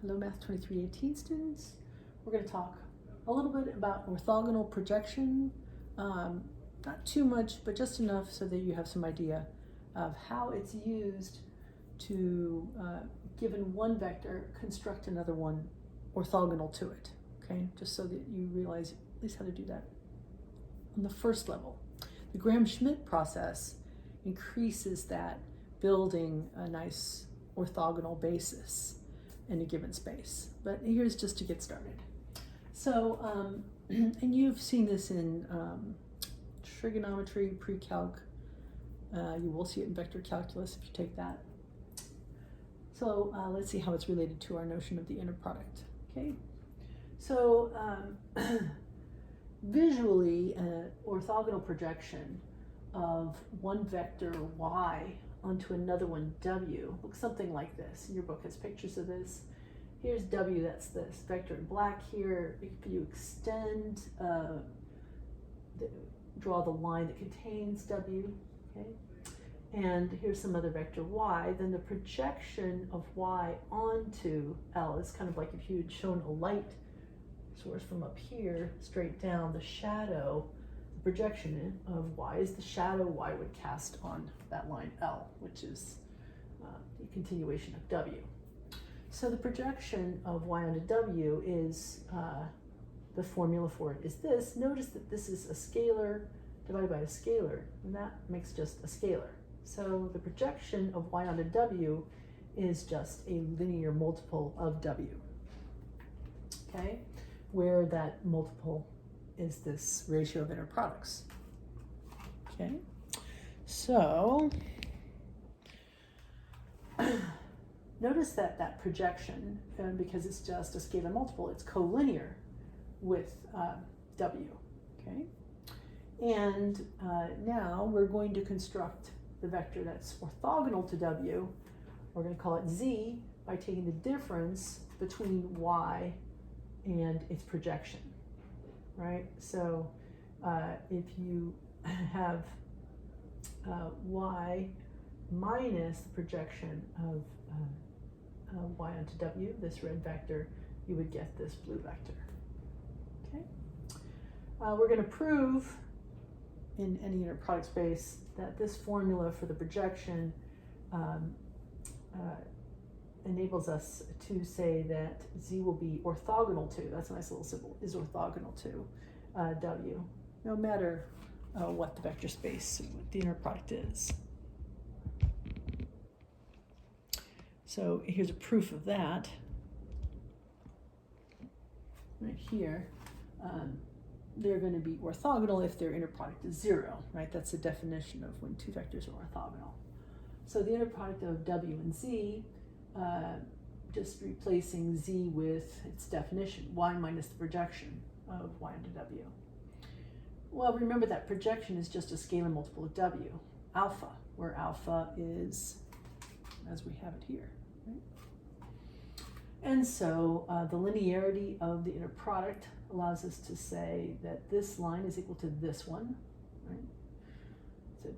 Hello Math 2318 students. We're going to talk a little bit about orthogonal projection, not too much, but just enough so that you have some idea of how it's used to, given one vector, construct another one orthogonal to it, okay? Just so that you realize at least how to do that. On the first level, the Gram-Schmidt process increases that, building a nice orthogonal basis in a given space. But here's just to get started. So, and you've seen this in trigonometry, pre-calc. You will see it in vector calculus if you take that. So let's see how it's related to our notion of the inner product. Okay. So visually, an orthogonal projection of one vector y onto another one w looks something like this. Your book has pictures of this. Here's w, that's this vector in black here. If you extend, draw the line that contains w, okay? And here's some other vector y, then the projection of y onto L is kind of like if you had shown a light source from up here straight down, the shadow, the projection of y is the shadow y would cast on that line L, which is the continuation of w. So the projection of y onto w is, the formula for it is this. Notice that this is a scalar divided by a scalar, and that makes just a scalar. So the projection of y onto w is just a linear multiple of w, okay? Where that multiple is this ratio of inner products, okay? So notice that that projection, because it's just a scalar multiple, it's collinear with w, okay? And now we're going to construct the vector that's orthogonal to w. We're going to call it z by taking the difference between y and its projection, right? So if you have y minus the projection of y onto w, this red vector, you would get this blue vector, okay? We're going to prove in any inner product space that this formula for the projection enables us to say that z will be orthogonal to, that's a nice little symbol, is orthogonal to w, no matter what the vector space, what the inner product is. So here's a proof of that right here. They're going to be orthogonal if their inner product is 0, right? That's the definition of when two vectors are orthogonal. So the inner product of w and z, just replacing z with its definition, y minus the projection of y onto w. Well, remember that projection is just a scalar multiple of w, alpha, where alpha is, as we have it here, right? And so the linearity of the inner product allows us to say that this line is equal to this one, right?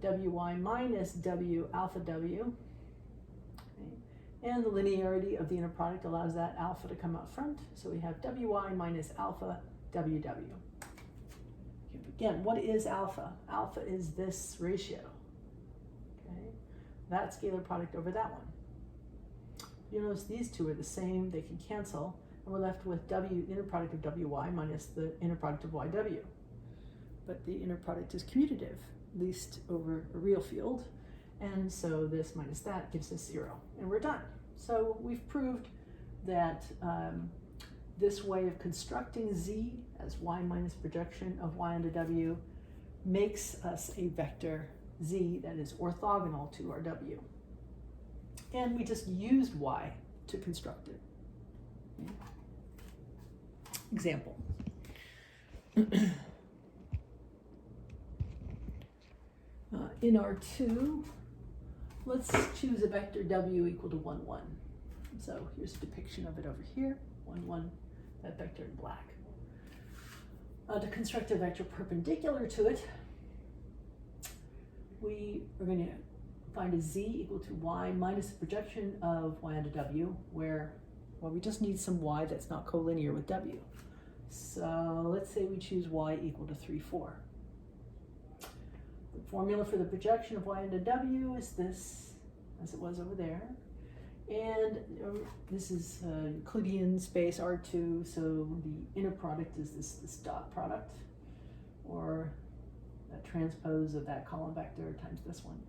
So wy minus w alpha w, okay? And the linearity of the inner product allows that alpha to come out front. So we have wy minus alpha ww. Again, what is alpha? Alpha is this ratio, okay? That scalar product over that one. You'll notice these two are the same, they can cancel, and we're left with w, inner product of wy minus the inner product of yw. But the inner product is commutative, at least over a real field, and so this minus that gives us 0, and we're done. So we've proved that this way of constructing z as y minus projection of y onto w makes us a vector z that is orthogonal to our w. And we just used y to construct it. Okay. Example. In R2, let's choose a vector w equal to 1, 1. So here's a depiction of it over here, 1, 1, that vector in black. To construct a vector perpendicular to it, we are going to find a z equal to y minus the projection of y onto w, where Well, we just need some y that's not collinear with w. So let's say we choose y equal to 3, 4. The formula for the projection of y into w is this, as it was over there. And this is Euclidean space R2, so the inner product is this dot product, or that transpose of that column vector times this one.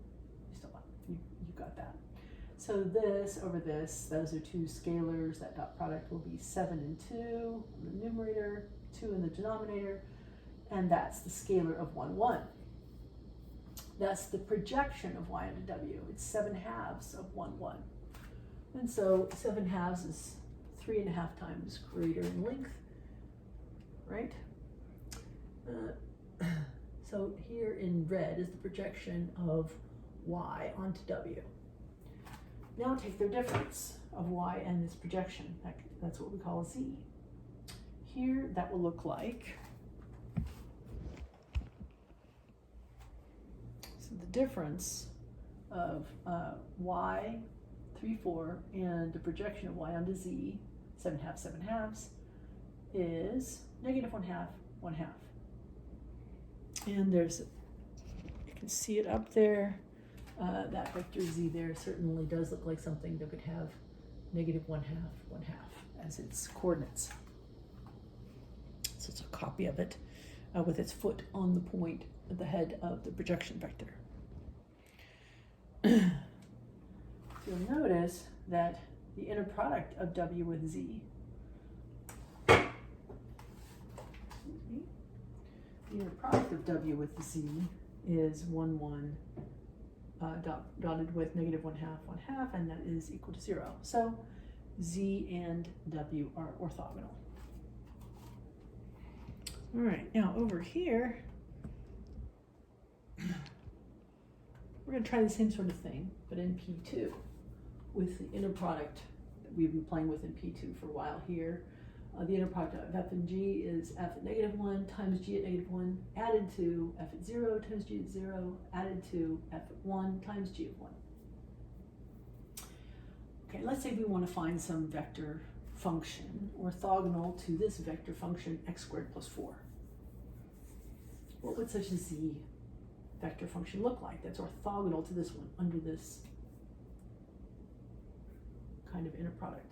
You got that. So this over this, those are two scalars. That dot product will be 7 and 2 in the numerator, 2 in the denominator, and that's the scalar of 1, 1. That's the projection of y into w. It's 7/2 of 1, 1. And so 7/2 is 3.5 times greater in length, right? So here in red is the projection of y onto w. Now take their difference of y and this projection. That's what we call z. Here that will look like, so the difference of y 3, 4 and the projection of y onto z 7/2, 7/2 is -1/2, 1/2. And there's, you can see it up there. That vector z there certainly does look like something that could have -1/2, 1/2 as its coordinates. So it's a copy of it with its foot on the point at the head of the projection vector. You'll notice that the inner product of w with z, the inner product of w with z is 1, 1 dotted with -1/2, 1/2, and that is equal to 0. So z and w are orthogonal. All right, now over here, we're going to try the same sort of thing, but in P2, with the inner product that we've been playing with in P2 for a while here. The inner product of f and g is f at -1 times g at -1 added to f at 0 times g at 0 added to f at 1 times g at 1. Okay, let's say we want to find some vector function orthogonal to this vector function x squared plus 4. What would such a z vector function look like that's orthogonal to this one under this kind of inner product?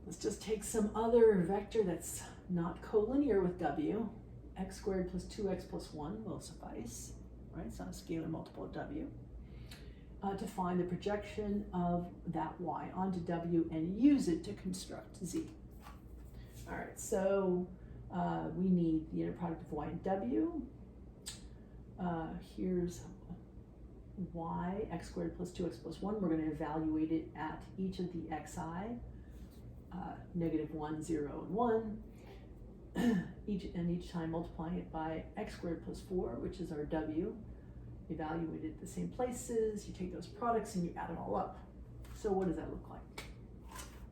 Let's just take some other vector that's not collinear with w. X squared plus 2x plus 1 will suffice, right? It's not a scalar multiple of w. To find the projection of that y onto w and use it to construct z. All right, so we need the inner product of y and w. Here's y, x squared plus 2x plus 1. We're going to evaluate it at each of the xi. -1, 0, and 1, each time multiplying it by x squared plus 4, which is our w, evaluated at the same places. You take those products and you add it all up. So what does that look like?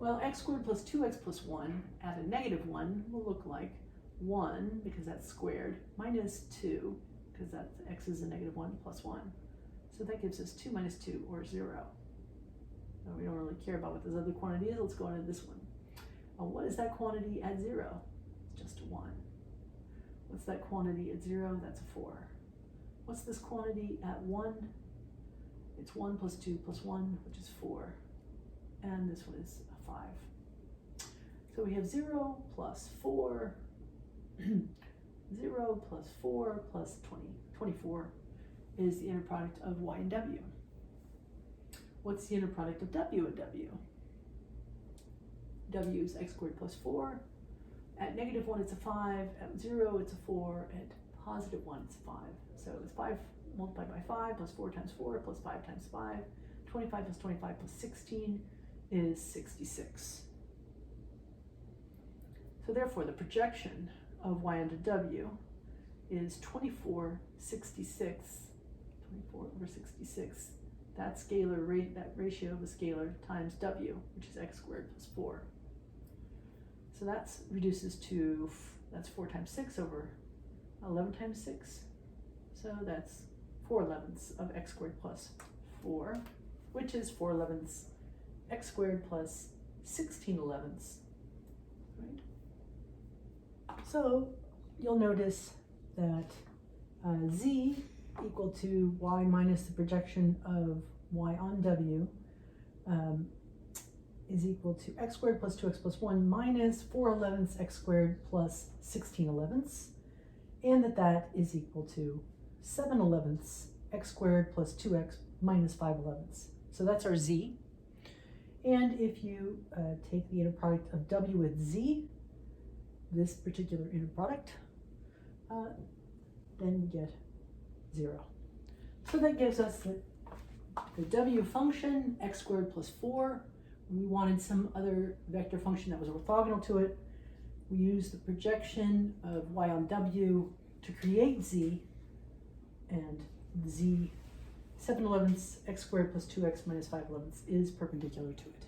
Well, x squared plus 2x plus 1 at a -1 will look like 1, because that's squared, minus 2, because that x is a -1 plus 1. So that gives us 2 minus 2, or 0. Now, we don't really care about what this other quantity is. Let's go into this one. What is that quantity at 0? It's just a 1. What's that quantity at 0? That's a 4. What's this quantity at 1? It's 1 plus 2 plus 1, which is 4. And this one is a 5. So we have 0 plus 4, 0 plus 4 plus 20. 24 is the inner product of y and w. What's the inner product of w and w? W is x squared plus 4. At -1, it's a 5. At 0, it's a 4. At +1, it's a 5. So it's 5 multiplied by 5 plus 4 times 4 plus 5 times 5. 25 plus 25 plus 16 is 66. So therefore, the projection of y onto w is 24 over 66. That scalar rate, that ratio of a scalar times w, which is x squared plus 4. So that reduces to, that's 4 times 6 over 11 times 6. So that's 4/11ths of x squared plus 4, which is 4/11ths x squared plus 16/11. Right? So you'll notice that z equal to y minus the projection of y on w is equal to x squared plus 2x plus 1 minus 4/11 x squared plus 16/11, and that is equal to 7/11 x squared plus 2x minus 5/11. So that's our z. And if you take the inner product of w with z, this particular inner product, then you get 0. So that gives us the w function, x squared plus 4. We wanted some other vector function that was orthogonal to it. We used the projection of y on w to create z, and z 7/11 x squared plus 2x minus 5/11 is perpendicular to it.